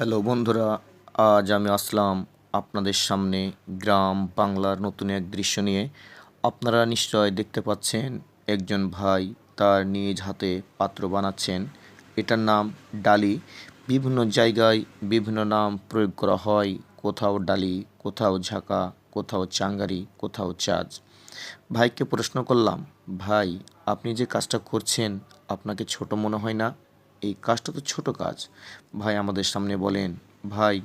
Hello বন্ধুরা, আজ আমি আসলাম আপনাদের সামনে গ্রাম বাংলার নতুন এক দৃশ্য নিয়ে। আপনারা নিশ্চয় দেখতে পাচ্ছেন একজন ভাই তার নিজ হাতে পাত্র বানাচ্ছেন। এটার নাম ডালি। বিভিন্ন জায়গায় বিভিন্ন নাম প্রয়োগ করা হয়, কোথাও ডালি, কোথাও ঝাঁকা, কোথাও চাঙ্গারি, কোথাও চাজ। ভাইকে প্রশ্ন করলাম, ভাই আপনি যে কাজটা করছেন আপনাকে ছোট মনে হয় না? এই কাজটা তো ছোট কাজ। ভাই আমাদের সামনে বলেন, ভাই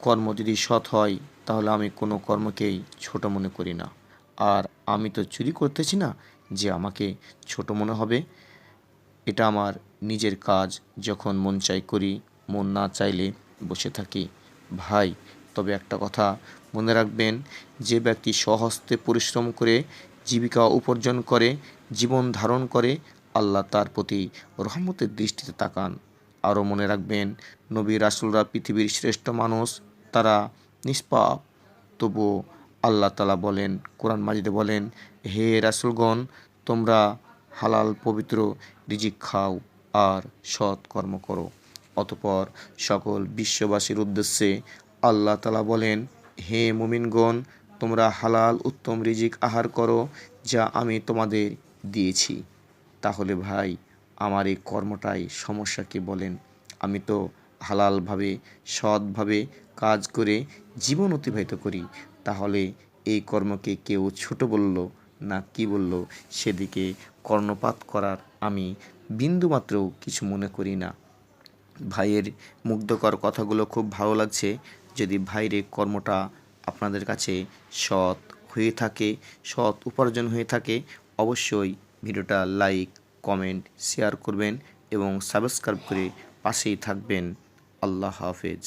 কর্ম যদি সৎ হয় তাহলে আমি কোনো কর্মকেই ছোট মনে করি না। আর আমি তো চুরি করতেছি না যে আমাকে ছোট মনে হবে। এটা আমার নিজের কাজ, যখন মন চাই করি, মন না চাইলে বসে থাকি। ভাই তবে একটা কথা মনে রাখবেন, যে ব্যক্তি স্বহস্তে পরিশ্রম করে জীবিকা উপার্জন করে, জীবন ধারণ করে, আল্লাহ তার প্রতি রহমতের দৃষ্টিতে তাকান। আরও মনে রাখবেন, নবী রাসূলরা পৃথিবীর শ্রেষ্ঠ মানুষ, তারা নিষ্পাপ। তবুও আল্লাহ তাআলা বলেন, কোরআন মাজিদে বলেন, হে রাসূলগণ, তোমরা হালাল পবিত্র রিজিক খাও আর সৎ কর্ম করো। অতঃপর সকল বিশ্ববাসীর উদ্দেশ্যে আল্লাহ তাআলা বলেন, হে মুমিনগণ, তোমরা হালাল উত্তম রিজিক আহার করো যা আমি তোমাদের দিয়েছি। তাহলে ভাই আমার এই কর্মটাই সমস্যা কি বলেন? আমি তো হালালভাবে সৎভাবে কাজ করে জীবন অতিবাহিত করি। তাহলে এই কর্মকে কেউ ছোট বলল না কি বলল, সেদিকে কর্ণপাত করার আমি বিন্দুমাত্রও কিছু মনে করি না। ভাইয়ের মুগ্ধকর কথাগুলো খুব ভালো লাগছে। যদি ভাইয়ের এই কর্মটা আপনাদের কাছে সৎ হয়ে থাকে, সৎ উপার্জন হয়ে থাকে, অবশ্যই ভিডিওটা লাইক, কমেন্ট, শেয়ার করবেন এবং সাবস্ক্রাইব করে পাশেই থাকবেন। আল্লাহ হাফেজ।